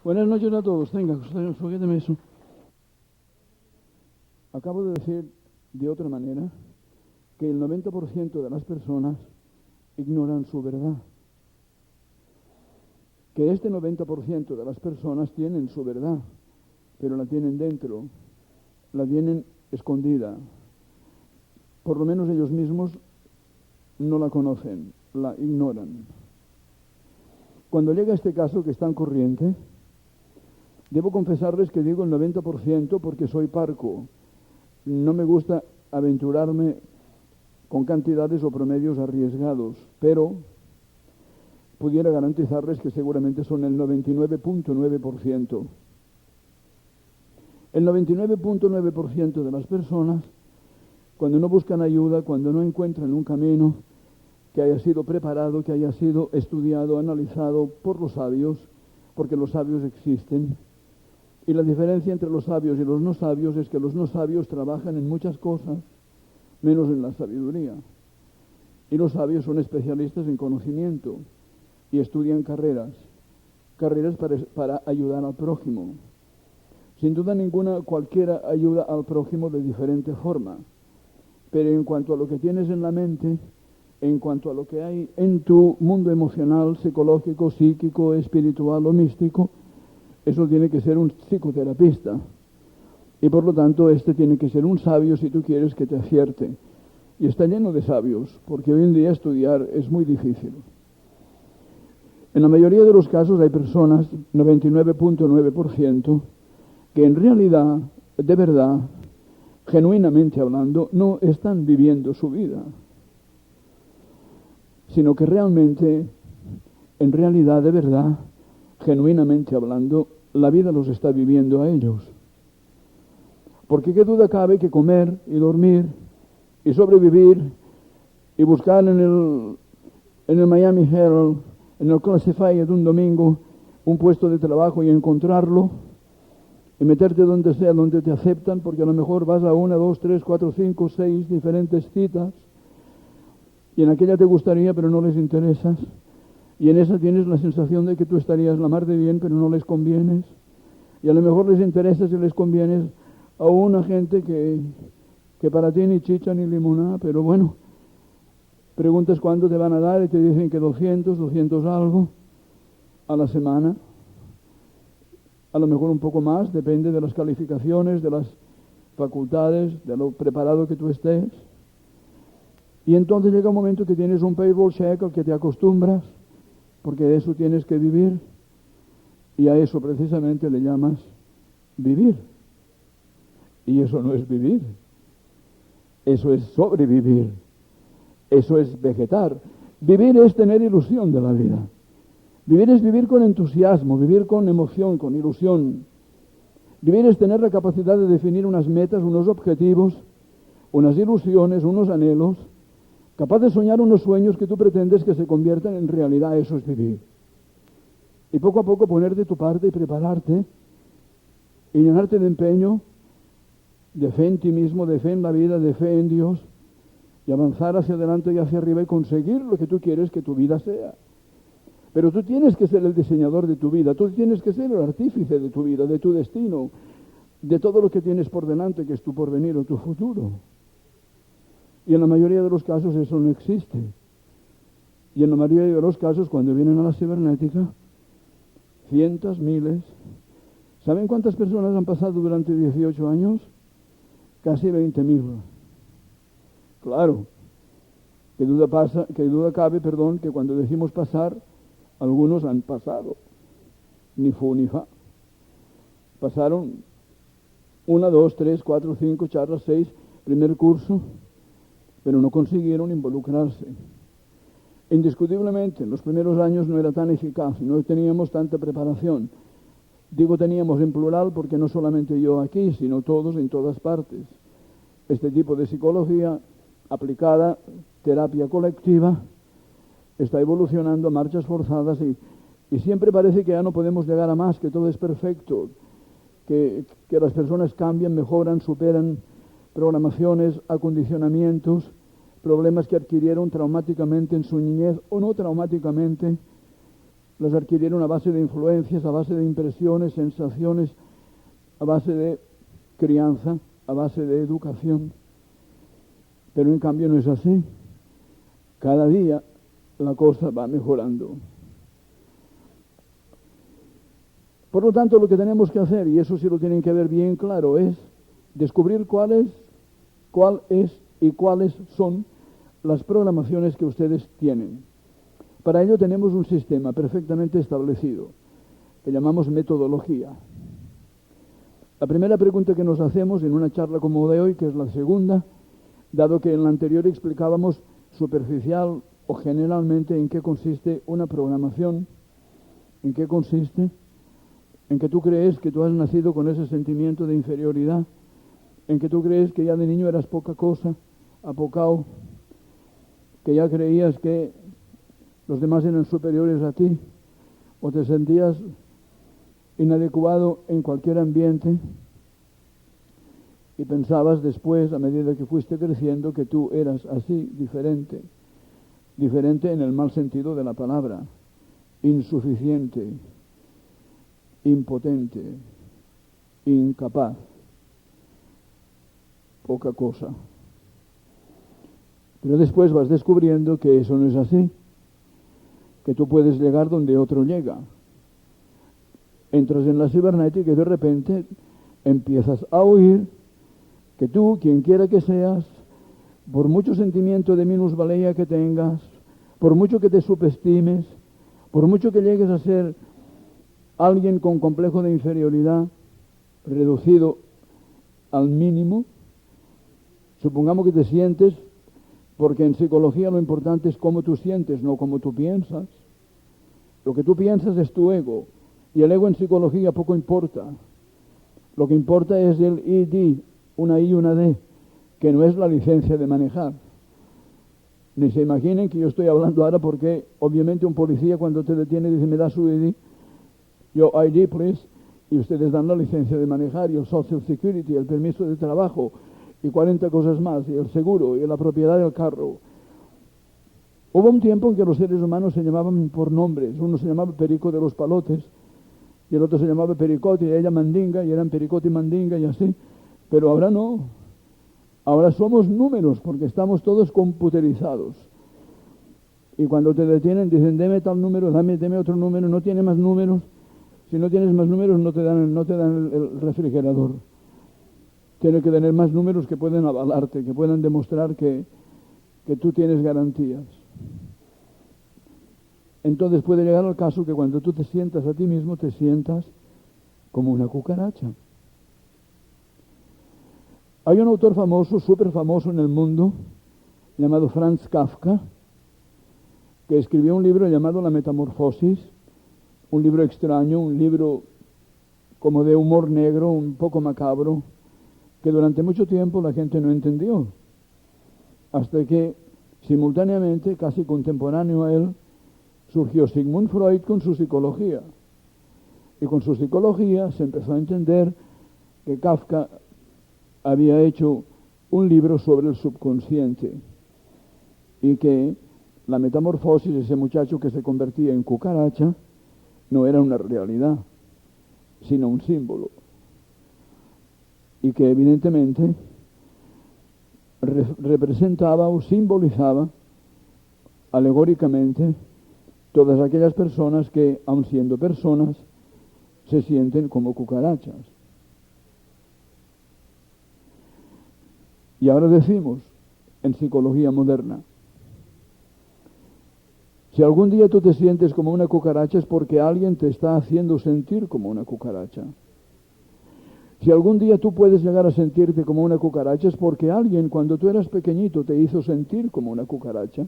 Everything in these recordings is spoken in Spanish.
Buenas noches a todos. Venga, sujéteme eso. Acabo de decir de otra manera que el 90% de las personas ignoran su verdad. Que este 90% de las personas tienen su verdad, pero la tienen dentro, la tienen escondida. Por lo menos ellos mismos no la conocen, la ignoran. Cuando llega este caso que es tan corriente, debo confesarles que digo el 90% porque soy parco. No me gusta aventurarme con cantidades o promedios arriesgados, pero pudiera garantizarles que seguramente son el 99.9%. El 99.9% de las personas, cuando no buscan ayuda, cuando no encuentran un camino que haya sido preparado, que haya sido estudiado, analizado por los sabios, porque los sabios existen. Y la diferencia entre los sabios y los no sabios es que los no sabios trabajan en muchas cosas, menos en la sabiduría. Y los sabios son especialistas en conocimiento y estudian carreras para ayudar al prójimo. Sin duda ninguna, cualquiera ayuda al prójimo de diferente forma. Pero en cuanto a lo que tienes en la mente, en cuanto a lo que hay en tu mundo emocional, psicológico, psíquico, espiritual o místico, eso tiene que ser un psicoterapista. Y por lo tanto, este tiene que ser un sabio si tú quieres que te acierte. Y está lleno de sabios, porque hoy en día estudiar es muy difícil. En la mayoría de los casos hay personas, 99.9%, que en realidad, de verdad, genuinamente hablando, no están viviendo su vida, sino que realmente, en realidad, de verdad, genuinamente hablando, la vida los está viviendo a ellos. Porque qué duda cabe que comer y dormir y sobrevivir y buscar en el Miami Herald, en el Classified de un domingo, un puesto de trabajo y encontrarlo y meterte donde sea, donde te aceptan, porque a lo mejor vas a 1, 2, 3, 4, 5, 6 diferentes citas y en aquella te gustaría pero no les interesas. Y en esa tienes la sensación de que tú estarías la mar de bien, pero no les convienes. Y a lo mejor les interesas y les convienes a una gente que para ti ni chicha ni limonada, pero bueno, preguntas cuándo te van a dar y te dicen que 200 algo a la semana. A lo mejor un poco más, depende de las calificaciones, de las facultades, de lo preparado que tú estés. Y entonces llega un momento que tienes un payroll check al que te acostumbras, porque de eso tienes que vivir, y a eso precisamente le llamas vivir. Y eso no es vivir, eso es sobrevivir, eso es vegetar. Vivir es tener ilusión de la vida. Vivir es vivir con entusiasmo, vivir con emoción, con ilusión. Vivir es tener la capacidad de definir unas metas, unos objetivos, unas ilusiones, unos anhelos, capaz de soñar unos sueños que tú pretendes que se conviertan en realidad. Eso es vivir. Y poco a poco poner de tu parte y prepararte y llenarte de empeño, de fe en ti mismo, de fe en la vida, de fe en Dios, y avanzar hacia adelante y hacia arriba y conseguir lo que tú quieres que tu vida sea. Pero tú tienes que ser el diseñador de tu vida, tú tienes que ser el artífice de tu vida, de tu destino, de todo lo que tienes por delante, que es tu porvenir o tu futuro. Y en la mayoría de los casos eso no existe. Y en la mayoría de los casos, cuando vienen a la cibernética, cientos, miles. ¿Saben cuántas personas han pasado durante 18 años? Casi 20.000. Claro, qué duda cabe, que cuando decimos pasar, algunos han pasado. Ni fu ni fa. Pasaron 1, 2, 3, 4, 5 charlas, 6, primer curso, pero no consiguieron involucrarse. Indiscutiblemente, en los primeros años no era tan eficaz, no teníamos tanta preparación. Digo teníamos en plural porque no solamente yo aquí, sino todos en todas partes. Este tipo de psicología aplicada, terapia colectiva, está evolucionando a marchas forzadas y siempre parece que ya no podemos llegar a más, que todo es perfecto, que las personas cambian, mejoran, superan programaciones, acondicionamientos, problemas que adquirieron traumáticamente en su niñez o no traumáticamente, las adquirieron a base de influencias, a base de impresiones, sensaciones, a base de crianza, a base de educación. Pero en cambio no es así. Cada día la cosa va mejorando. Por lo tanto, lo que tenemos que hacer, y eso sí lo tienen que ver bien claro, es descubrir cuál es y cuáles son las programaciones que ustedes tienen. Para ello tenemos un sistema perfectamente establecido, que llamamos metodología. La primera pregunta que nos hacemos en una charla como de hoy, que es la segunda, dado que en la anterior explicábamos superficial o generalmente en qué consiste una programación, en qué consiste, en que tú crees que tú has nacido con ese sentimiento de inferioridad, en que tú crees que ya de niño eras poca cosa, apocao, que ya creías que los demás eran superiores a ti, o te sentías inadecuado en cualquier ambiente, y pensabas después, a medida que fuiste creciendo, que tú eras así, diferente en el mal sentido de la palabra, insuficiente, impotente, incapaz, poca cosa. Pero después vas descubriendo que eso no es así, que tú puedes llegar donde otro llega. Entras en la cibernética y de repente empiezas a oír que tú, quien quiera que seas, por mucho sentimiento de minusvalía que tengas, por mucho que te subestimes, por mucho que llegues a ser alguien con complejo de inferioridad, reducido al mínimo, supongamos que te sientes, porque en psicología lo importante es cómo tú sientes, no cómo tú piensas. Lo que tú piensas es tu ego, y el ego en psicología poco importa. Lo que importa es el ID, una I y una D, que no es la licencia de manejar. Ni se imaginen que yo estoy hablando ahora porque obviamente un policía cuando te detiene dice, me da su ID, yo ID please, y ustedes dan la licencia de manejar y el Social Security, el permiso de trabajo y 40 cosas más, y el seguro y la propiedad del carro. Hubo un tiempo en que los seres humanos se llamaban por nombres. Uno se llamaba Perico de los Palotes y el otro se llamaba Pericote y ella Mandinga, y eran Pericote y Mandinga y así. Pero ahora no. Ahora somos números porque estamos todos computerizados. Y cuando te detienen dicen, deme tal número, deme otro número, no tiene más números. Si no tienes más números no te dan el refrigerador. Tiene que tener más números que pueden avalarte, que puedan demostrar que tú tienes garantías. Entonces puede llegar al caso que cuando tú te sientas a ti mismo, te sientas como una cucaracha. Hay un autor famoso, súper famoso en el mundo, llamado Franz Kafka, que escribió un libro llamado La Metamorfosis, un libro extraño, un libro como de humor negro, un poco macabro, que durante mucho tiempo la gente no entendió, hasta que simultáneamente, casi contemporáneo a él, surgió Sigmund Freud con su psicología. Y con su psicología se empezó a entender que Kafka había hecho un libro sobre el subconsciente y que la metamorfosis, ese muchacho que se convertía en cucaracha, no era una realidad, sino un símbolo. Y que evidentemente representaba o simbolizaba alegóricamente todas aquellas personas que, aun siendo personas, se sienten como cucarachas. Y ahora decimos, en psicología moderna, si algún día tú te sientes como una cucaracha es porque alguien te está haciendo sentir como una cucaracha. Si algún día tú puedes llegar a sentirte como una cucaracha es porque alguien cuando tú eras pequeñito te hizo sentir como una cucaracha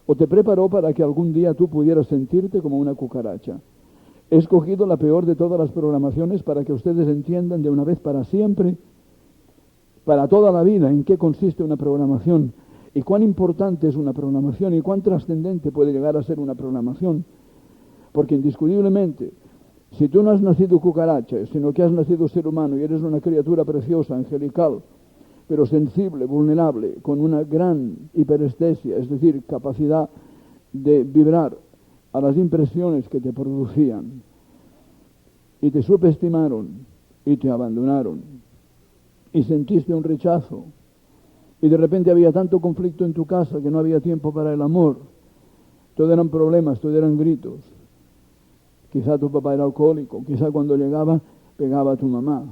o te preparó para que algún día tú pudieras sentirte como una cucaracha. He escogido la peor de todas las programaciones para que ustedes entiendan de una vez para siempre, para toda la vida, en qué consiste una programación y cuán importante es una programación y cuán trascendente puede llegar a ser una programación. Porque indiscutiblemente, si tú no has nacido cucaracha, sino que has nacido ser humano y eres una criatura preciosa, angelical, pero sensible, vulnerable, con una gran hiperestesia, es decir, capacidad de vibrar a las impresiones que te producían y te subestimaron y te abandonaron y sentiste un rechazo y de repente había tanto conflicto en tu casa que no había tiempo para el amor, todo eran problemas, todo eran gritos. Quizá tu papá era alcohólico, quizá cuando llegaba pegaba a tu mamá.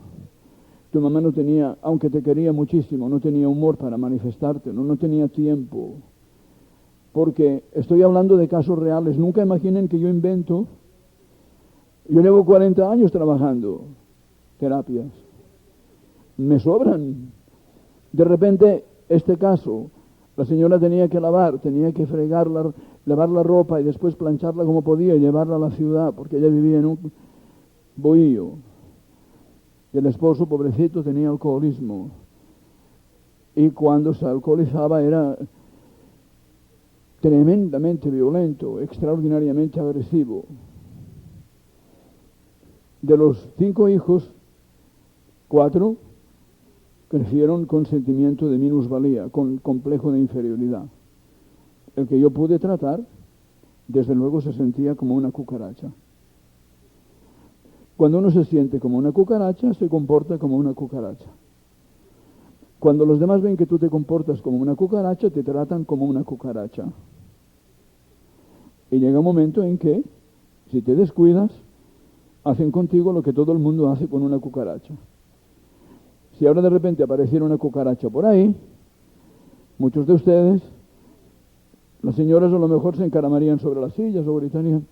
Tu mamá no tenía, aunque te quería muchísimo, no tenía humor para manifestarte, no tenía tiempo. Porque estoy hablando de casos reales. Nunca imaginen que yo invento. Yo llevo 40 años trabajando terapias. Me sobran. De repente, este caso, la señora tenía que lavar, tenía que fregarla, lavar la ropa y después plancharla como podía y llevarla a la ciudad, porque ella vivía en un bohío. Y el esposo, pobrecito, tenía alcoholismo. Y cuando se alcoholizaba era tremendamente violento, extraordinariamente agresivo. De los 5 hijos, 4 crecieron con sentimiento de minusvalía, con complejo de inferioridad. El que yo pude tratar, desde luego se sentía como una cucaracha. Cuando uno se siente como una cucaracha, se comporta como una cucaracha. Cuando los demás ven que tú te comportas como una cucaracha, te tratan como una cucaracha. Y llega un momento en que, si te descuidas, hacen contigo lo que todo el mundo hace con una cucaracha. Si ahora de repente apareciera una cucaracha por ahí, muchos de ustedes, las señoras a lo mejor se encaramarían sobre las sillas o gritarían,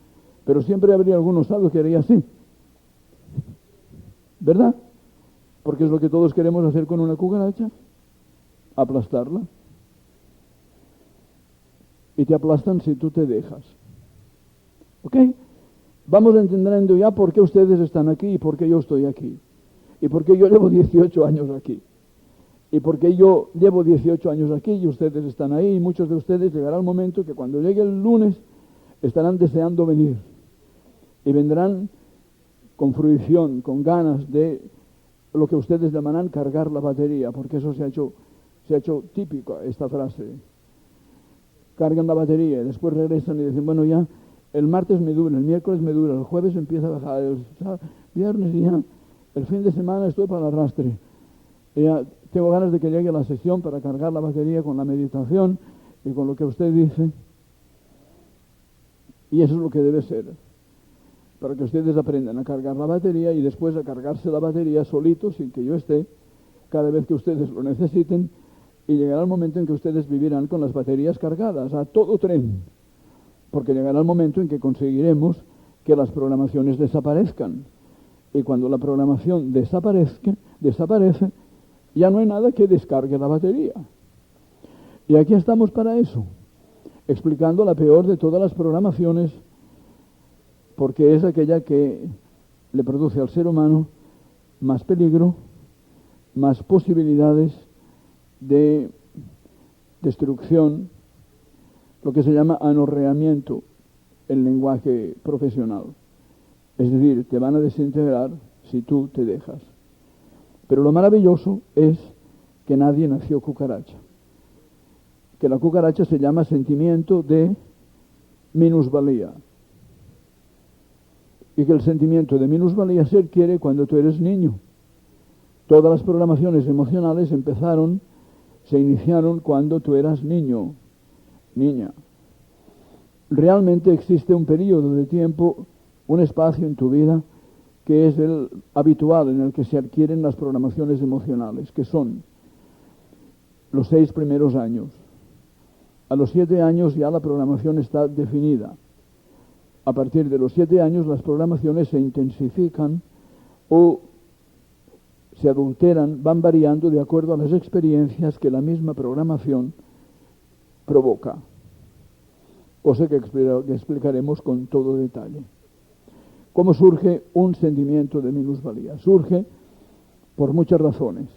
pero siempre habría algunos salvos que haría así. ¿Verdad? Porque es lo que todos queremos hacer con una cucaracha, aplastarla. Y te aplastan si tú te dejas. ¿Ok? Vamos entendiendo ya por qué ustedes están aquí y por qué yo estoy aquí. Y por qué yo llevo 18 años aquí. Y por qué yo llevo 18 años aquí y ustedes están ahí. Y muchos de ustedes llegará el momento que cuando llegue el lunes estarán deseando venir. Y vendrán con fruición, con ganas de lo que ustedes llamarán cargar la batería, porque eso se ha hecho típico, esta frase. Cargan la batería y después regresan y dicen, bueno, ya el martes me dura, el miércoles me dura, el jueves empieza a bajar, el viernes ya, el fin de semana estoy para el arrastre. Y ya tengo ganas de que llegue la sesión para cargar la batería con la meditación y con lo que usted dice. Y eso es lo que debe ser, para que ustedes aprendan a cargar la batería y después a cargarse la batería solitos, sin que yo esté, cada vez que ustedes lo necesiten, y llegará el momento en que ustedes vivirán con las baterías cargadas, a todo tren, porque llegará el momento en que conseguiremos que las programaciones desaparezcan, y cuando la programación desaparece, ya no hay nada que descargue la batería. Y aquí estamos para eso, explicando la peor de todas las programaciones, porque es aquella que le produce al ser humano más peligro, más posibilidades de destrucción, lo que se llama anorreamiento en lenguaje profesional. Es decir, te van a desintegrar si tú te dejas. Pero lo maravilloso es que nadie nació cucaracha. Que la cucaracha se llama sentimiento de minusvalía. Y que el sentimiento de minusvalía se adquiere cuando tú eres niño. Todas las programaciones emocionales se iniciaron cuando tú eras niño, niña. Realmente existe un periodo de tiempo, un espacio en tu vida que es el habitual en el que se adquieren las programaciones emocionales, que son los 6 primeros años. A los 7 años ya la programación está definida. A partir de los 7 años las programaciones se intensifican o se adulteran, van variando de acuerdo a las experiencias que la misma programación provoca. Cosa que explicaremos con todo detalle. ¿Cómo surge un sentimiento de minusvalía? Surge por muchas razones.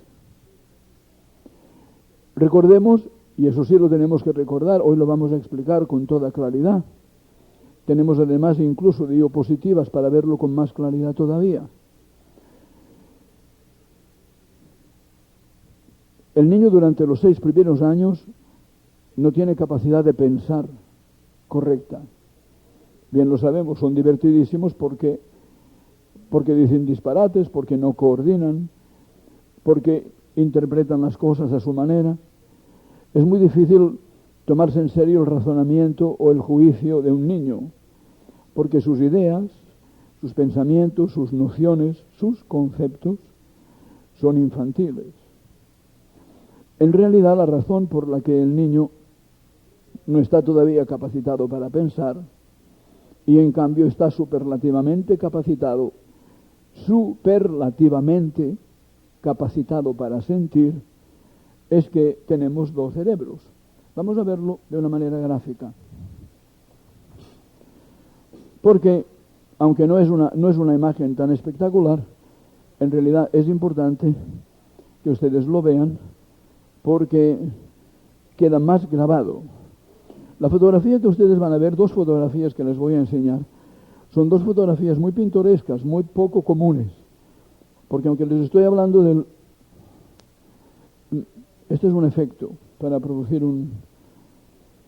Recordemos, y eso sí lo tenemos que recordar, hoy lo vamos a explicar con toda claridad. Tenemos además incluso diapositivas para verlo con más claridad todavía. El niño durante los 6 primeros años no tiene capacidad de pensar correcta. bien lo sabemos, son divertidísimos porque dicen disparates, porque no coordinan, porque interpretan las cosas a su manera. Es muy difícil tomarse en serio el razonamiento o el juicio de un niño, porque sus ideas, sus pensamientos, sus nociones, sus conceptos son infantiles. En realidad, la razón por la que el niño no está todavía capacitado para pensar y en cambio está superlativamente capacitado para sentir, es que tenemos dos cerebros. Vamos a verlo de una manera gráfica. Porque, aunque no es una imagen tan espectacular, en realidad es importante que ustedes lo vean porque queda más grabado. La fotografía que ustedes van a ver, dos fotografías que les voy a enseñar, son dos fotografías muy pintorescas, muy poco comunes. Porque aunque les estoy hablando del... Este es un efecto para producir un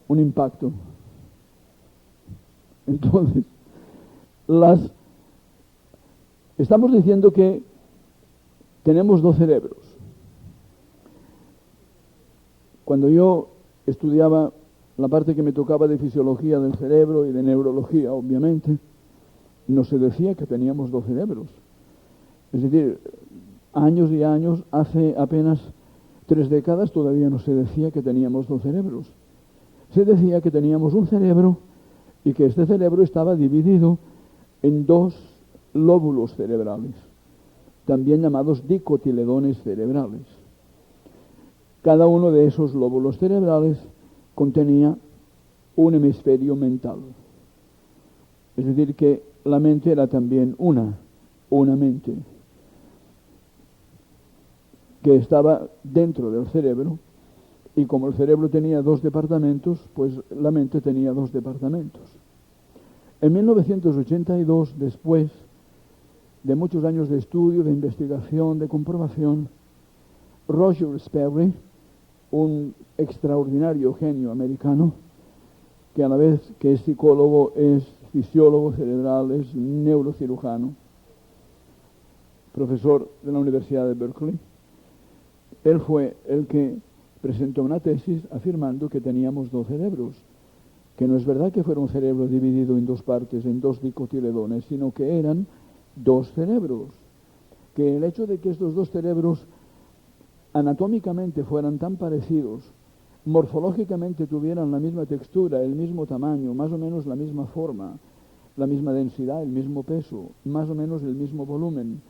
impacto. Entonces, estamos diciendo que tenemos dos cerebros. Cuando yo estudiaba la parte que me tocaba de fisiología del cerebro y de neurología, obviamente, no se decía que teníamos dos cerebros. Es decir, años y años, hace apenas 3 décadas, todavía no se decía que teníamos dos cerebros. Se decía que teníamos un cerebro y que este cerebro estaba dividido en dos lóbulos cerebrales, también llamados dicotiledones cerebrales. Cada uno de esos lóbulos cerebrales contenía un hemisferio mental. Es decir, que la mente era también una mente que estaba dentro del cerebro, y como el cerebro tenía dos departamentos, pues la mente tenía dos departamentos. En 1982, después de muchos años de estudio, de investigación, de comprobación, Roger Sperry, un extraordinario genio americano, que a la vez que es psicólogo, es fisiólogo cerebral, es neurocirujano, profesor de la Universidad de Berkeley. Él fue el que presentó una tesis afirmando que teníamos dos cerebros, que no es verdad que fuera un cerebro dividido en dos partes, en dos dicotiledones, sino que eran dos cerebros, que el hecho de que estos dos cerebros anatómicamente fueran tan parecidos, morfológicamente tuvieran la misma textura, el mismo tamaño, más o menos la misma forma, la misma densidad, el mismo peso, más o menos el mismo volumen,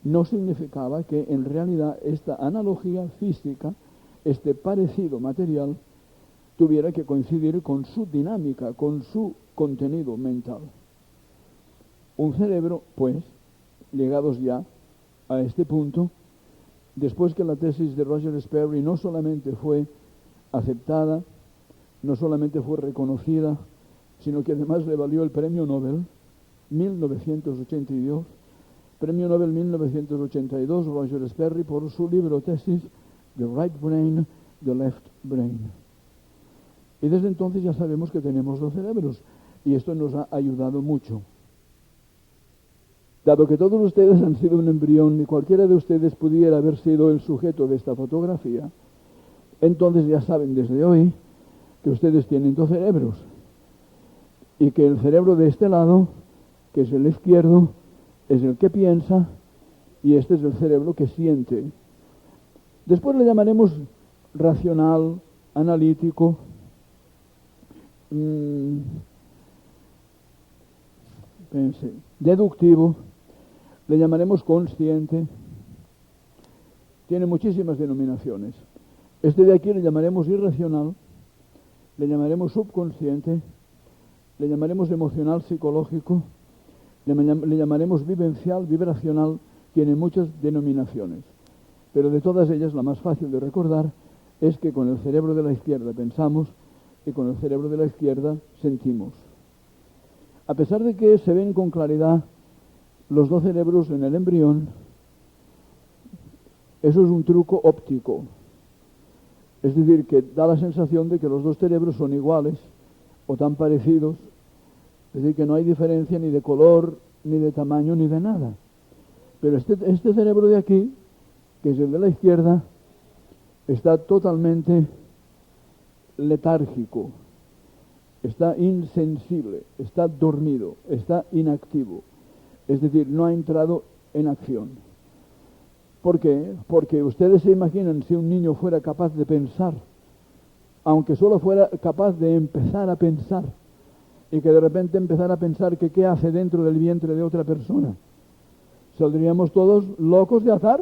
no significaba que en realidad esta analogía física, este parecido material, tuviera que coincidir con su dinámica, con su contenido mental. Un cerebro, pues, llegados ya a este punto, después que la tesis de Roger Sperry no solamente fue aceptada, no solamente fue reconocida, sino que además le valió el Premio Nobel 1982, Premio Nobel 1982, Roger Sperry, por su libro tesis The Right Brain, The Left Brain. Y desde entonces ya sabemos que tenemos dos cerebros, y esto nos ha ayudado mucho. Dado que todos ustedes han sido un embrión y cualquiera de ustedes pudiera haber sido el sujeto de esta fotografía, entonces ya saben desde hoy que ustedes tienen dos cerebros, y que el cerebro de este lado, que es el izquierdo, es el que piensa, y este es el cerebro que siente. Después le llamaremos racional, analítico, deductivo, le llamaremos consciente. Tiene muchísimas denominaciones. Este de aquí le llamaremos irracional, le llamaremos subconsciente, le llamaremos emocional psicológico, le llamaremos vivencial, vibracional. Tiene muchas denominaciones, pero de todas ellas la más fácil de recordar es que con el cerebro de la izquierda pensamos y con el cerebro de la izquierda sentimos. A pesar de que se ven con claridad los dos cerebros en el embrión, eso es un truco óptico. Es decir, que da la sensación de que los dos cerebros son iguales o tan parecidos, Es decir, que no hay diferencia ni de color, ni de tamaño, ni de nada. Pero este cerebro de aquí, que es el de la izquierda, está totalmente letárgico, está insensible, está dormido, está inactivo. Es decir, no ha entrado en acción. ¿Por qué? Porque ustedes se imaginan si un niño fuera capaz de pensar, aunque solo fuera capaz de empezar a pensar, y que de repente empezara a pensar que qué hace dentro del vientre de otra persona. Saldríamos todos locos de azar.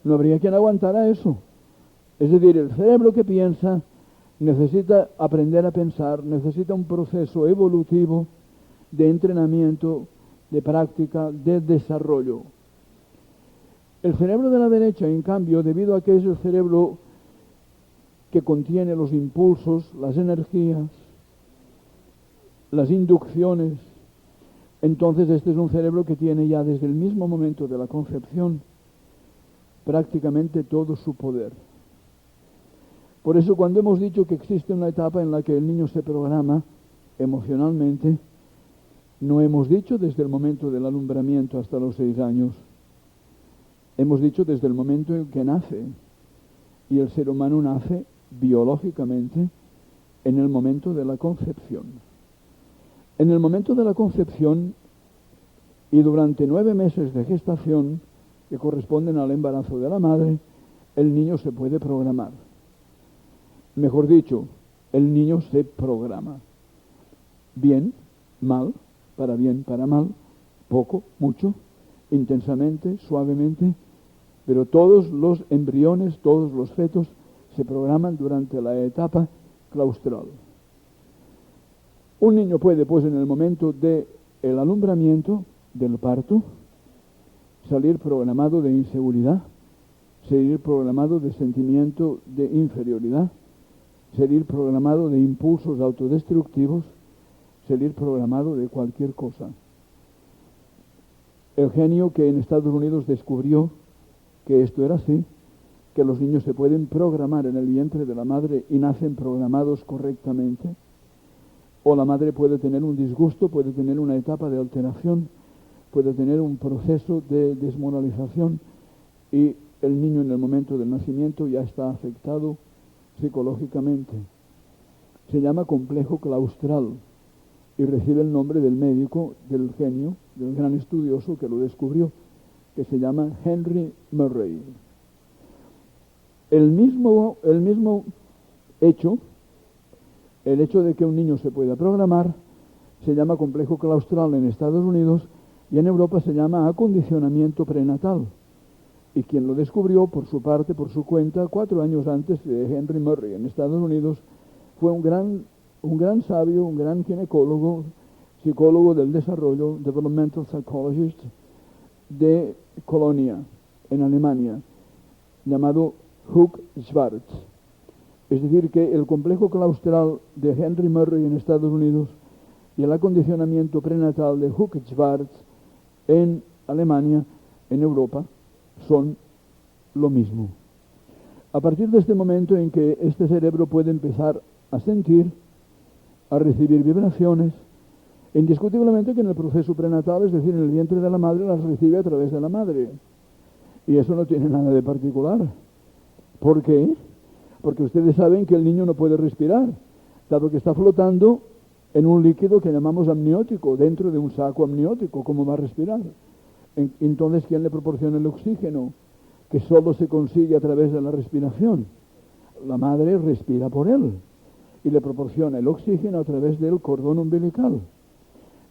No habría quien aguantara eso. Es decir, el cerebro que piensa necesita aprender a pensar, necesita un proceso evolutivo de entrenamiento, de práctica, de desarrollo. El cerebro de la derecha, en cambio, debido a que es el cerebro que contiene los impulsos, las energías, las inducciones, entonces este es un cerebro que tiene ya desde el mismo momento de la concepción prácticamente todo su poder. Por eso cuando hemos dicho que existe una etapa en la que el niño se programa emocionalmente, no hemos dicho desde el momento del alumbramiento hasta los 6 años. Hemos dicho desde el momento en que nace. Y el ser humano nace biológicamente en el momento de la concepción. En el momento de la concepción y durante 9 meses de gestación, que corresponden al embarazo de la madre, el niño se puede programar. Mejor dicho, el niño se programa. Bien, mal, para mal, poco, mucho, intensamente, suavemente, pero todos los embriones, todos los fetos se programan durante la etapa claustral. Un niño puede, pues, en el momento del alumbramiento, del parto, salir programado de inseguridad, salir programado de sentimiento de inferioridad, salir programado de impulsos autodestructivos, salir programado de cualquier cosa. El genio que en Estados Unidos descubrió que esto era así, que los niños se pueden programar en el vientre de la madre y nacen programados correctamente, o la madre puede tener un disgusto, puede tener una etapa de alteración, puede tener un proceso de desmoralización y el niño en el momento del nacimiento ya está afectado psicológicamente. Se llama complejo claustral y recibe el nombre del médico, del genio, del gran estudioso que lo descubrió, que se llama Henry Murray. El mismo hecho, el hecho de que un niño se pueda programar, se llama complejo claustral en Estados Unidos y en Europa se llama acondicionamiento prenatal. Y quien lo descubrió, por su parte, por su cuenta, 4 años antes de Henry Murray en Estados Unidos, fue un gran sabio, un gran ginecólogo, psicólogo del desarrollo, developmental psychologist, de Colonia, en Alemania, llamado Hugh Schwartz. Es decir, que el complejo claustral de Henry Murray en Estados Unidos y el acondicionamiento prenatal de Hugh Schwartz en Alemania, en Europa, son lo mismo. A partir de este momento en que este cerebro puede empezar a sentir, a recibir vibraciones, indiscutiblemente que en el proceso prenatal, es decir, en el vientre de la madre, las recibe a través de la madre. Y eso no tiene nada de particular. ¿Por qué? Porque ustedes saben que el niño no puede respirar, dado que está flotando en un líquido que llamamos amniótico, dentro de un saco amniótico. ¿Cómo va a respirar? Entonces, ¿quién le proporciona el oxígeno? Que solo se consigue a través de la respiración. La madre respira por él y le proporciona el oxígeno a través del cordón umbilical.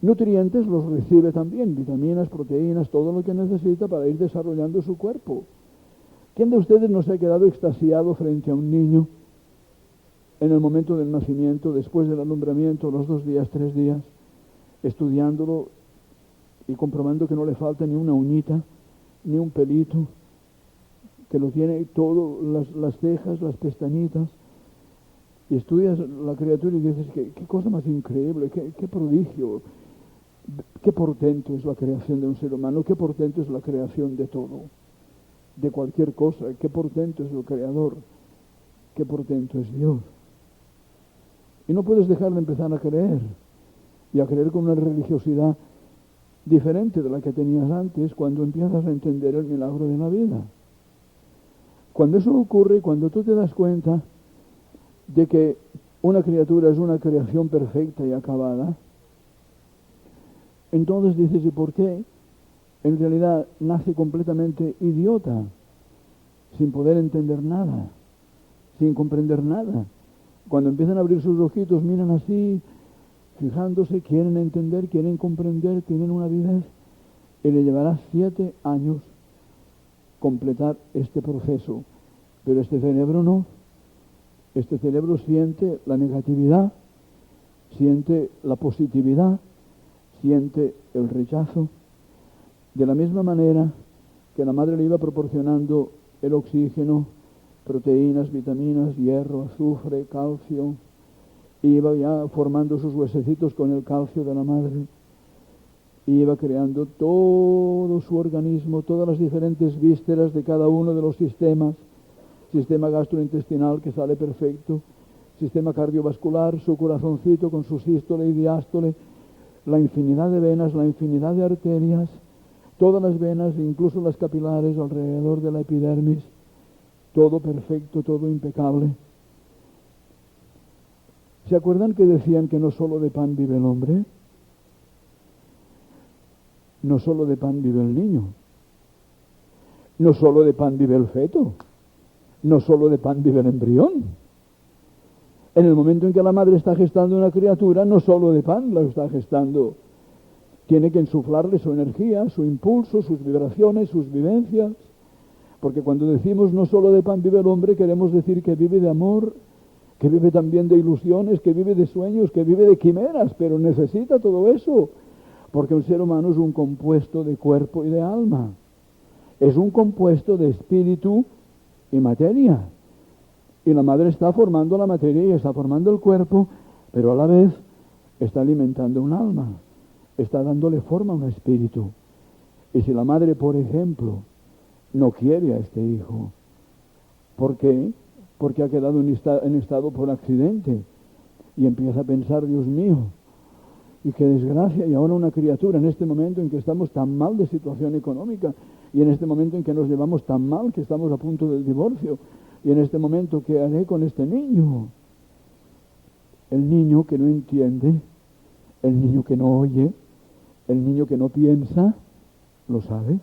Nutrientes los recibe también, vitaminas, proteínas, todo lo que necesita para ir desarrollando su cuerpo. ¿Quién de ustedes no se ha quedado extasiado frente a un niño en el momento del nacimiento, después del alumbramiento, los 2 días, 3 días, estudiándolo y comprobando que no le falta ni una uñita, ni un pelito, que lo tiene todo, las cejas, las pestañitas, y estudias la criatura y dices, qué cosa más increíble, qué prodigio, qué portento es la creación de un ser humano, qué portento es la creación de todo, de cualquier cosa, qué portento es el Creador, qué portento es Dios. Y no puedes dejar de empezar a creer. y a creer con una religiosidad diferente de la que tenías antes cuando empiezas a entender el milagro de la vida. Cuando eso ocurre, cuando tú te das cuenta de que una criatura es una creación perfecta y acabada, entonces dices, ¿y por qué? En realidad nace completamente idiota, sin poder entender nada, sin comprender nada. Cuando empiezan a abrir sus ojitos, miran así, fijándose, quieren entender, quieren comprender, tienen una vida, y le llevará 7 años completar este proceso. Pero este cerebro no. Este cerebro siente la negatividad, siente la positividad, siente el rechazo. De la misma manera que la madre le iba proporcionando el oxígeno, proteínas, vitaminas, hierro, azufre, calcio, iba ya formando sus huesecitos con el calcio de la madre, iba creando todo su organismo, todas las diferentes vísceras de cada uno de los sistemas, sistema gastrointestinal que sale perfecto, sistema cardiovascular, su corazoncito con su sístole y diástole, la infinidad de venas, la infinidad de arterias, todas las venas, incluso las capilares alrededor de la epidermis, todo perfecto, todo impecable. ¿Se acuerdan que decían que no solo de pan vive el hombre? No solo de pan vive el niño. No solo de pan vive el feto. No solo de pan vive el embrión. En el momento en que la madre está gestando una criatura, no solo de pan la está gestando. Tiene que insuflarle su energía, su impulso, sus vibraciones, sus vivencias. Porque cuando decimos no solo de pan vive el hombre, queremos decir que vive de amor, que vive también de ilusiones, que vive de sueños, que vive de quimeras, pero necesita todo eso. Porque el ser humano es un compuesto de cuerpo y de alma. Es un compuesto de espíritu y materia. Y la madre está formando la materia y está formando el cuerpo, pero a la vez está alimentando un alma, está dándole forma a un espíritu. Y si la madre, por ejemplo, no quiere a este hijo, ¿por qué? Porque ha quedado en estado por accidente y empieza a pensar, Dios mío, y qué desgracia, y ahora una criatura en este momento en que estamos tan mal de situación económica, y en este momento en que nos llevamos tan mal que estamos a punto del divorcio, y en este momento, ¿qué haré con este niño? El niño que no entiende, el niño que no oye, el niño que no piensa, lo sabe,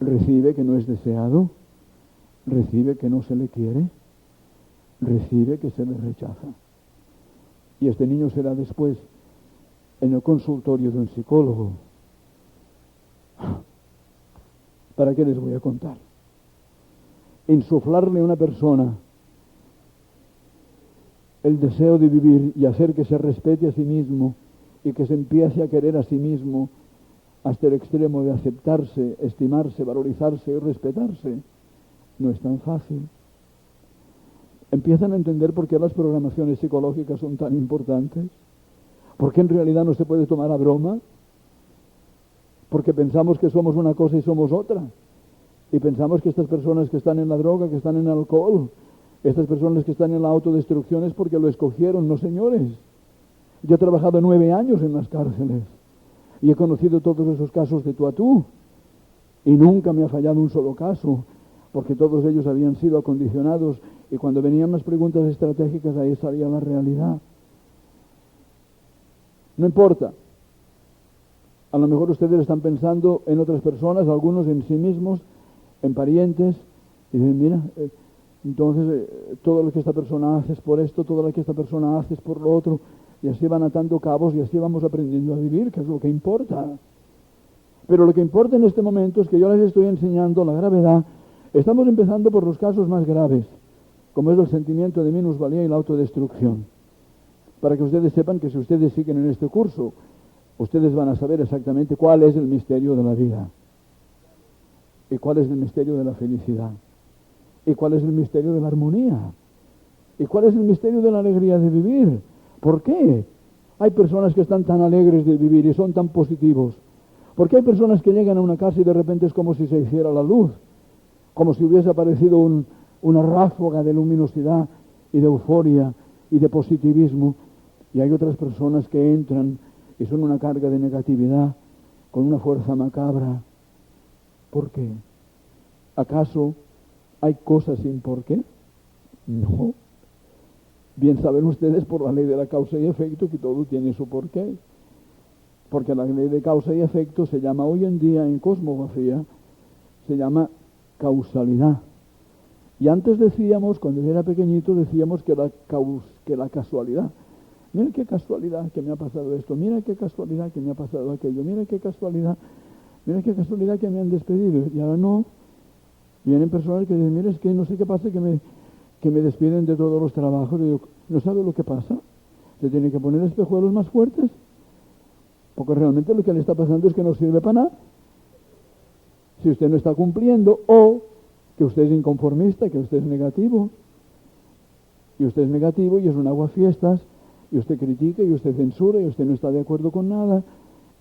recibe que no es deseado, recibe que no se le quiere, recibe que se le rechaza. Y este niño será después en el consultorio de un psicólogo. ¿Para qué les voy a contar? Insuflarle a una persona el deseo de vivir y hacer que se respete a sí mismo y que se empiece a querer a sí mismo hasta el extremo de aceptarse, estimarse, valorizarse y respetarse, no es tan fácil. Empiezan a entender por qué las programaciones psicológicas son tan importantes, por qué en realidad no se puede tomar a broma, porque pensamos que somos una cosa y somos otra, y pensamos que estas personas que están en la droga, que están en el alcohol, estas personas que están en la autodestrucción es porque lo escogieron. No, señores. Yo he trabajado 9 años en las cárceles y he conocido todos esos casos de tú a tú, y nunca me ha fallado un solo caso, porque todos ellos habían sido acondicionados, y cuando venían las preguntas estratégicas ahí salía la realidad. No importa. A lo mejor ustedes están pensando en otras personas, algunos en sí mismos, en parientes, y dicen, mira, entonces todo lo que esta persona hace es por esto, todo lo que esta persona hace es por lo otro, y así van atando cabos y así vamos aprendiendo a vivir, que es lo que importa. Pero lo que importa en este momento es que yo les estoy enseñando la gravedad. Estamos empezando por los casos más graves, como es el sentimiento de minusvalía y la autodestrucción, para que ustedes sepan que si ustedes siguen en este curso, ustedes van a saber exactamente cuál es el misterio de la vida, y cuál es el misterio de la felicidad, y cuál es el misterio de la armonía, y cuál es el misterio de la alegría de vivir. ¿Por qué hay personas que están tan alegres de vivir y son tan positivos? ¿Por qué hay personas que llegan a una casa y de repente es como si se hiciera la luz, como si hubiese aparecido una ráfaga de luminosidad y de euforia y de positivismo? Y hay otras personas que entran y son una carga de negatividad con una fuerza macabra. ¿Por qué? ¿Acaso hay cosas sin por qué? No. Bien saben ustedes por la ley de la causa y efecto que todo tiene su porqué. Porque la ley de causa y efecto se llama hoy en día en cosmografía, se llama causalidad. Y antes decíamos, cuando yo era pequeñito, decíamos que la casualidad. Mira qué casualidad que me ha pasado esto, mira qué casualidad que me ha pasado aquello, mira qué casualidad que me han despedido. Y ahora no. Vienen personas que dicen, mira, es que no sé qué pasa, que me despiden de todos los trabajos. Y digo, ¿no sabe lo que pasa? Se tiene que poner espejuelos más fuertes. Porque realmente lo que le está pasando es que no sirve para nada. Si usted no está cumpliendo, o que usted es inconformista, que usted es negativo. Y usted es negativo y es un aguafiestas, y usted critica, y usted censura, y usted no está de acuerdo con nada.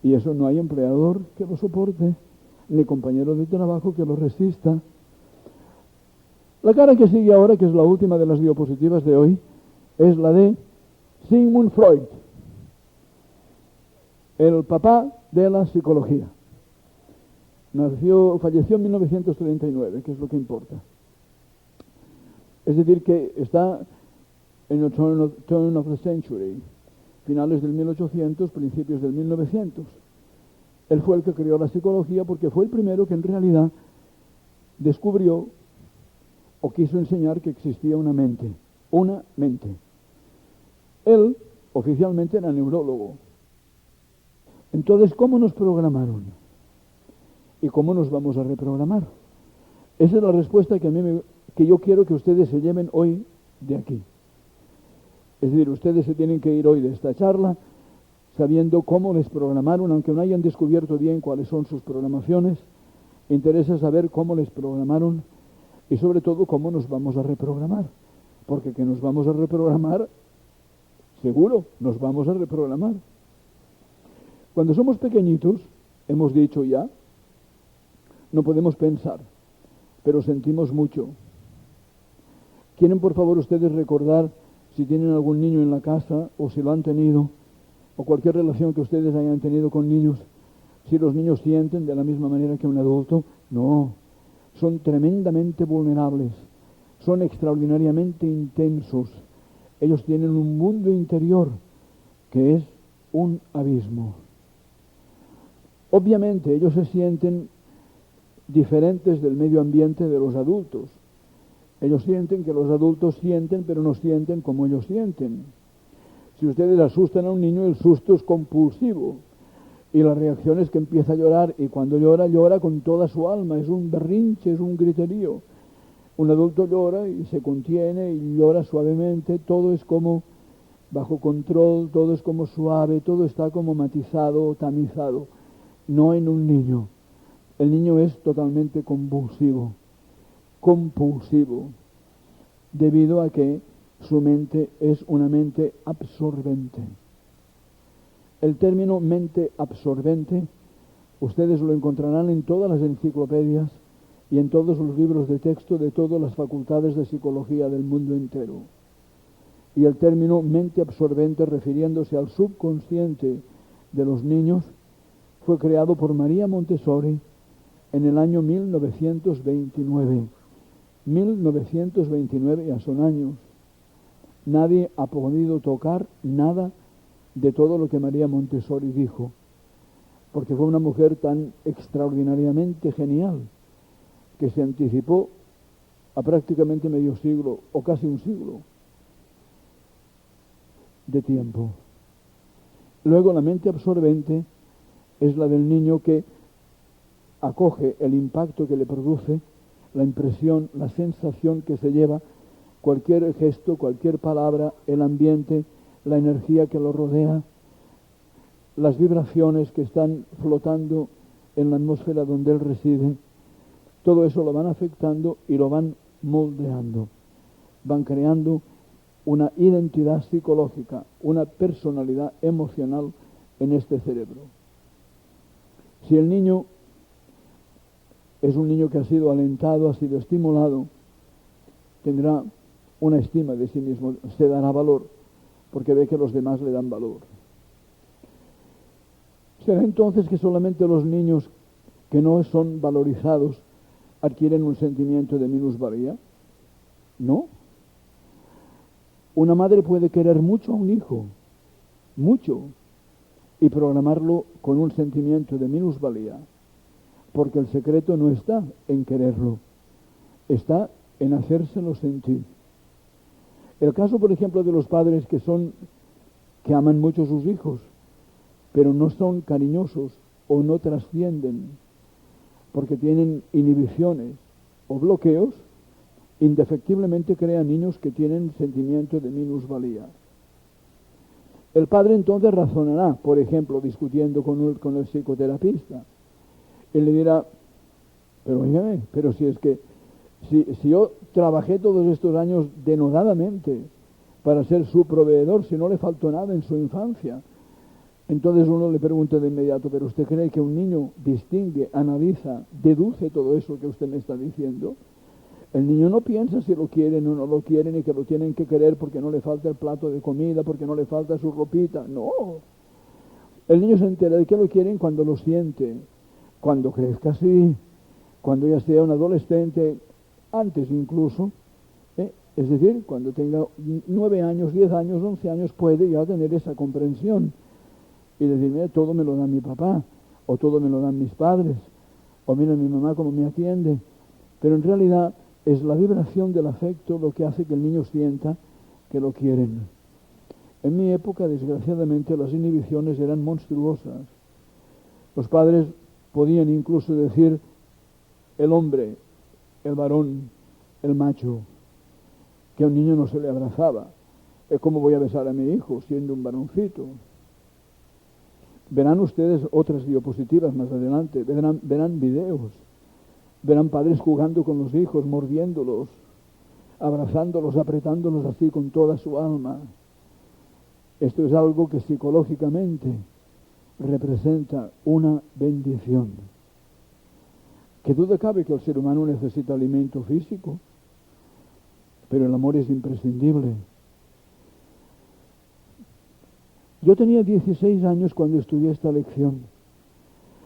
Y eso no hay empleador que lo soporte, ni compañero de trabajo que lo resista. La cara que sigue ahora, que es la última de las diapositivas de hoy, es la de Sigmund Freud, el papá de la psicología. Falleció en 1939, que es lo que importa. Es decir, que está en el turn of the century, finales del 1800, principios del 1900. Él fue el que creó la psicología porque fue el primero que en realidad descubrió o quiso enseñar que existía una mente. Una mente. Él oficialmente era neurólogo. Entonces, ¿cómo nos programaron? ¿Y cómo nos vamos a reprogramar? Esa es la respuesta que yo quiero que ustedes se lleven hoy de aquí. Es decir, ustedes se tienen que ir hoy de esta charla sabiendo cómo les programaron, aunque no hayan descubierto bien cuáles son sus programaciones. Interesa saber cómo les programaron y sobre todo cómo nos vamos a reprogramar. Porque que nos vamos a reprogramar, seguro, nos vamos a reprogramar. Cuando somos pequeñitos, hemos dicho ya, no podemos pensar, pero sentimos mucho. ¿Quieren por favor ustedes recordar si tienen algún niño en la casa o si lo han tenido o cualquier relación que ustedes hayan tenido con niños? Si los niños sienten de la misma manera que un adulto, no. Son tremendamente vulnerables, son extraordinariamente intensos. Ellos tienen un mundo interior que es un abismo. Obviamente ellos se sienten diferentes del medio ambiente de los adultos. Ellos sienten que los adultos sienten, pero no sienten como ellos sienten. Si ustedes asustan a un niño, el susto es compulsivo. Y la reacción es que empieza a llorar, y cuando llora, llora con toda su alma. Es un berrinche, es un griterío. Un adulto llora y se contiene y llora suavemente. Todo es como bajo control, todo es como suave, todo está como matizado, tamizado. No en un niño. El niño es totalmente compulsivo, debido a que su mente es una mente absorbente. El término mente absorbente, ustedes lo encontrarán en todas las enciclopedias y en todos los libros de texto de todas las facultades de psicología del mundo entero. Y el término mente absorbente, refiriéndose al subconsciente de los niños, fue creado por María Montessori en el año 1929. 1929 ya son años. Nadie ha podido tocar nada de todo lo que María Montessori dijo, porque fue una mujer tan extraordinariamente genial que se anticipó a prácticamente medio siglo o casi un siglo de tiempo. Luego la mente absorbente es la del niño que acoge el impacto que le produce, la impresión, la sensación que se lleva, cualquier gesto, cualquier palabra, el ambiente, la energía que lo rodea, las vibraciones que están flotando en la atmósfera donde él reside. Todo eso lo van afectando y lo van moldeando. Van creando una identidad psicológica, una personalidad emocional en este cerebro. Si el niño es un niño que ha sido alentado, ha sido estimulado, tendrá una estima de sí mismo, se dará valor. porque ve que los demás le dan valor. ¿Será entonces que solamente los niños que no son valorizados adquieren un sentimiento de minusvalía? No. Una madre puede querer mucho a un hijo, mucho, y programarlo con un sentimiento de minusvalía, porque el secreto no está en quererlo, está en hacérselo sentir. El caso, por ejemplo, de los padres que aman mucho a sus hijos, pero no son cariñosos o no trascienden, porque tienen inhibiciones o bloqueos, indefectiblemente crean niños que tienen sentimiento de minusvalía. El padre entonces razonará, por ejemplo, discutiendo con el psicoterapeuta. Él le dirá, pero oígame, pero si es que, si yo trabajé todos estos años denodadamente para ser su proveedor, si no le faltó nada en su infancia. Entonces uno le pregunta de inmediato, ¿pero usted cree que un niño distingue, analiza, deduce todo eso que usted me está diciendo? El niño no piensa si lo quieren o no lo quieren y que lo tienen que querer porque no le falta el plato de comida, porque no le falta su ropita. No. El niño se entera de que lo quieren cuando lo siente, cuando crezca así, cuando ya sea un adolescente, antes incluso. Es decir, cuando tenga 9 años, 10 años, 11 años, puede ya tener esa comprensión y decir, mira, todo me lo da mi papá, o todo me lo dan mis padres, o mira mi mamá cómo me atiende. Pero en realidad es la vibración del afecto lo que hace que el niño sienta que lo quieren. En mi época, desgraciadamente, las inhibiciones eran monstruosas. Los padres podían incluso decir, el hombre, el varón, el macho, que a un niño no se le abrazaba. ¿Cómo voy a besar a mi hijo siendo un varoncito? Verán ustedes otras diapositivas más adelante, verán videos, verán padres jugando con los hijos, mordiéndolos, abrazándolos, apretándolos así con toda su alma. Esto es algo que psicológicamente representa una bendición. ¿Qué duda cabe que el ser humano necesita alimento físico? Pero el amor es imprescindible. Yo tenía 16 años cuando estudié esta lección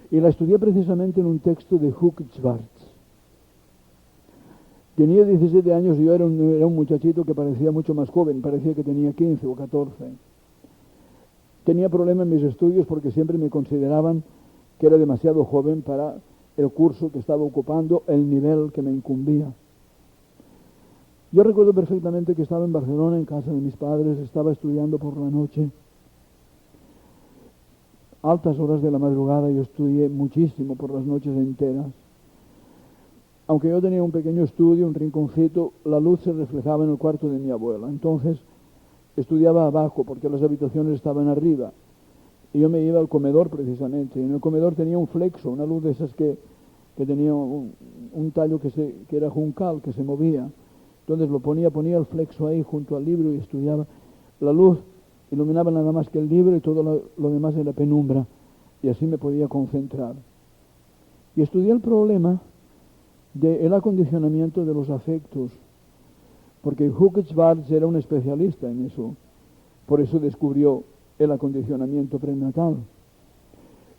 y la estudié precisamente en un texto de Huck Schwartz. Tenía 17 años y yo era un muchachito que parecía mucho más joven, parecía que tenía 15 o 14. Tenía problemas en mis estudios porque siempre me consideraban que era demasiado joven para el curso que estaba ocupando, el nivel que me incumbía. Yo recuerdo perfectamente que estaba en Barcelona, en casa de mis padres, estaba estudiando por la noche. Altas horas de la madrugada, yo estudié muchísimo por las noches enteras. Aunque yo tenía un pequeño estudio, un rinconcito, la luz se reflejaba en el cuarto de mi abuela. Entonces estudiaba abajo porque las habitaciones estaban arriba. Y yo me iba al comedor precisamente. Y en el comedor tenía un flexo, una luz de esas que tenía un tallo que era juncal, que se movía. Entonces ponía el flexo ahí junto al libro y estudiaba. La luz iluminaba nada más que el libro y todo lo demás era penumbra. Y así me podía concentrar. Y estudié el problema del acondicionamiento de los afectos. Porque Huck Schwartz era un especialista en eso. Por eso descubrió el acondicionamiento prenatal.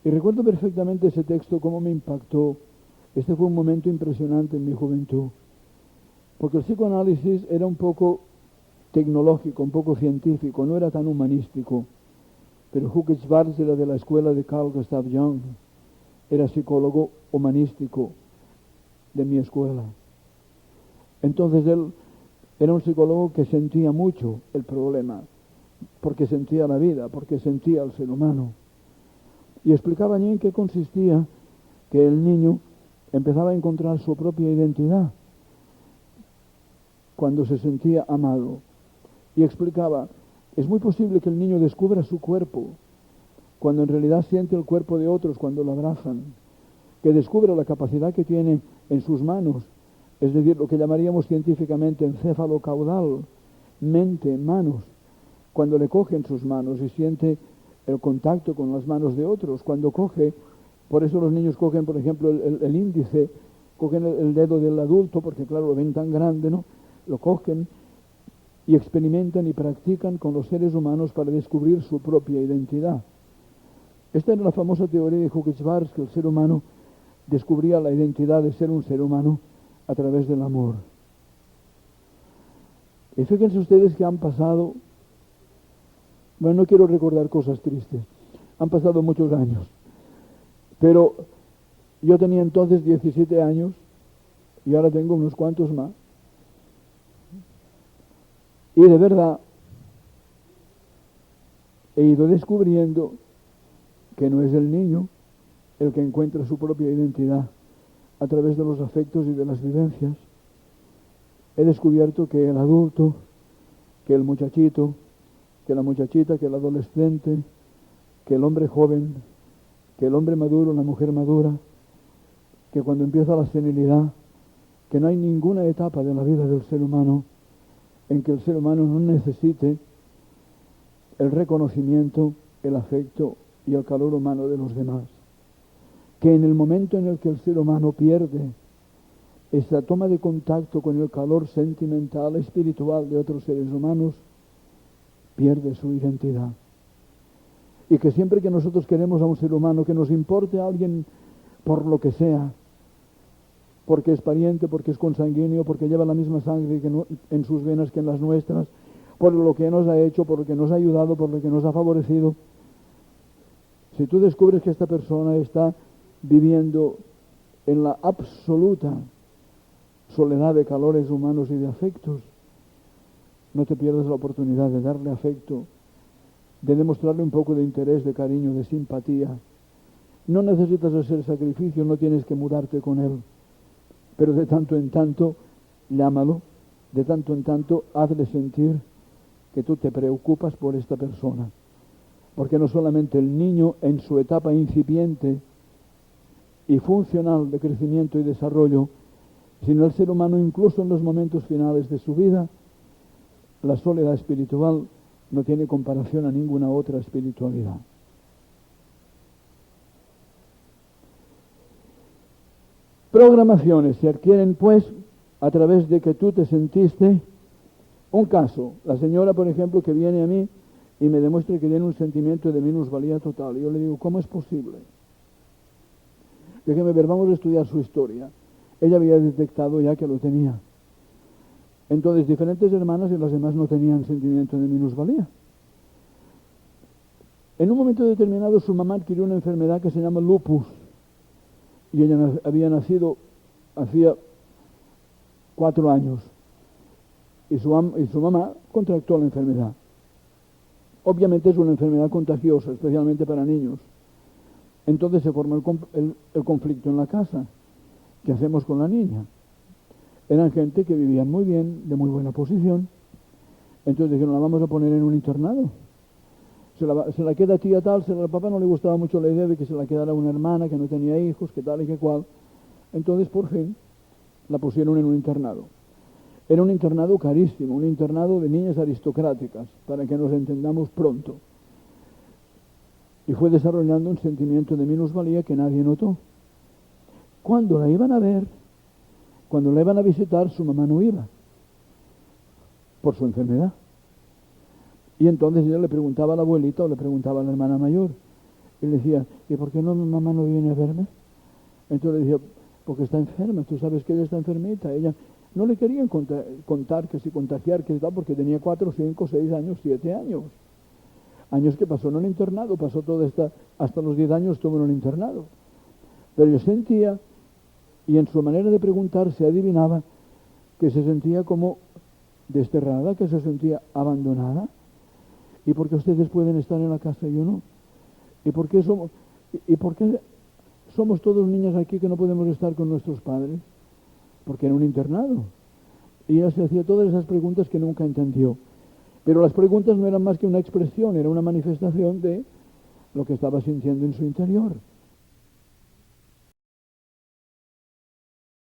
Y recuerdo perfectamente ese texto, cómo me impactó. Este fue un momento impresionante en mi juventud. Porque el psicoanálisis era un poco tecnológico, un poco científico, no era tan humanístico. Pero Huck Schwartz era de la escuela de Carl Gustav Jung, era psicólogo humanístico de mi escuela. Entonces él era un psicólogo que sentía mucho el problema, porque sentía la vida, porque sentía al ser humano. Y explicaba allí en qué consistía que el niño empezaba a encontrar su propia identidad cuando se sentía amado. Y explicaba, es muy posible que el niño descubra su cuerpo cuando en realidad siente el cuerpo de otros cuando lo abrazan, que descubra la capacidad que tiene en sus manos, es decir, lo que llamaríamos científicamente encéfalo caudal, mente, manos, cuando le cogen sus manos y siente el contacto con las manos de otros, cuando coge, por eso los niños cogen, por ejemplo, el índice, cogen el dedo del adulto, porque claro, lo ven tan grande, ¿no? Lo cogen y experimentan y practican con los seres humanos para descubrir su propia identidad. Esta era la famosa teoría de Huckleberry, que el ser humano descubría la identidad de ser un ser humano a través del amor. Y fíjense ustedes que han pasado, bueno, no quiero recordar cosas tristes, han pasado muchos años, pero yo tenía entonces 17 años y ahora tengo unos cuantos más. Y de verdad he ido descubriendo que no es el niño el que encuentra su propia identidad a través de los afectos y de las vivencias. He descubierto que el adulto, que el muchachito, que la muchachita, que el adolescente, que el hombre joven, que el hombre maduro, la mujer madura, que cuando empieza la senilidad, que no hay ninguna etapa de la vida del ser humano en que el ser humano no necesite el reconocimiento, el afecto y el calor humano de los demás. Que en el momento en el que el ser humano pierde esa toma de contacto con el calor sentimental, espiritual de otros seres humanos, pierde su identidad. Y que siempre que nosotros queremos a un ser humano, que nos importe a alguien por lo que sea, porque es pariente, porque es consanguíneo, porque lleva la misma sangre en sus venas que en las nuestras, por lo que nos ha hecho, por lo que nos ha ayudado, por lo que nos ha favorecido. Si tú descubres que esta persona está viviendo en la absoluta soledad de calores humanos y de afectos, no te pierdas la oportunidad de darle afecto, de demostrarle un poco de interés, de cariño, de simpatía. No necesitas hacer sacrificios, no tienes que mudarte con él, pero de tanto en tanto, llámalo, de tanto en tanto, hazle sentir que tú te preocupas por esta persona. Porque no solamente el niño en su etapa incipiente y funcional de crecimiento y desarrollo, sino el ser humano incluso en los momentos finales de su vida, la soledad espiritual no tiene comparación a ninguna otra espiritualidad. Programaciones se adquieren, pues, a través de que tú te sentiste. Un caso, la señora, por ejemplo, que viene a mí y me demuestra que tiene un sentimiento de minusvalía total. Y yo le digo, ¿cómo es posible? Déjeme ver, vamos a estudiar su historia. Ella había detectado ya que lo tenía. Entonces, diferentes hermanas y las demás no tenían sentimiento de minusvalía. En un momento determinado, su mamá adquirió una enfermedad que se llama lupus. Y ella había nacido hacía 4 años. Y su mamá contractó la enfermedad. Obviamente es una enfermedad contagiosa, especialmente para niños. Entonces se formó el conflicto en la casa. ¿Qué hacemos con la niña? Eran gente que vivían muy bien, de muy buena posición. Entonces dijeron, la vamos a poner en un internado. Se la queda tía tal, al papá no le gustaba mucho la idea de que se la quedara una hermana que no tenía hijos, que tal y que cual. Entonces, por fin, la pusieron en un internado. Era un internado carísimo, un internado de niñas aristocráticas, para que nos entendamos pronto. Y fue desarrollando un sentimiento de minusvalía que nadie notó. Cuando la iban a ver, cuando la iban a visitar, su mamá no iba, por su enfermedad. Y entonces ella le preguntaba a la abuelita o le preguntaba a la hermana mayor. Y le decía, ¿y por qué no mi mamá no viene a verme? Entonces le decía, porque está enferma, tú sabes que ella está enfermita. Ella no le querían contar que si contagiar, que tal, porque tenía 4, 5, 6 años, 7 años. Años que pasó en un internado, pasó hasta los 10 años estuvo en un internado. Pero yo sentía, y en su manera de preguntar se adivinaba, que se sentía como desterrada, que se sentía abandonada. ¿Y por qué ustedes pueden estar en la casa y yo no? ¿Y por qué somos todos niñas aquí que no podemos estar con nuestros padres? Porque era un internado. Y ella se hacía todas esas preguntas que nunca entendió. Pero las preguntas no eran más que una expresión, era una manifestación de lo que estaba sintiendo en su interior.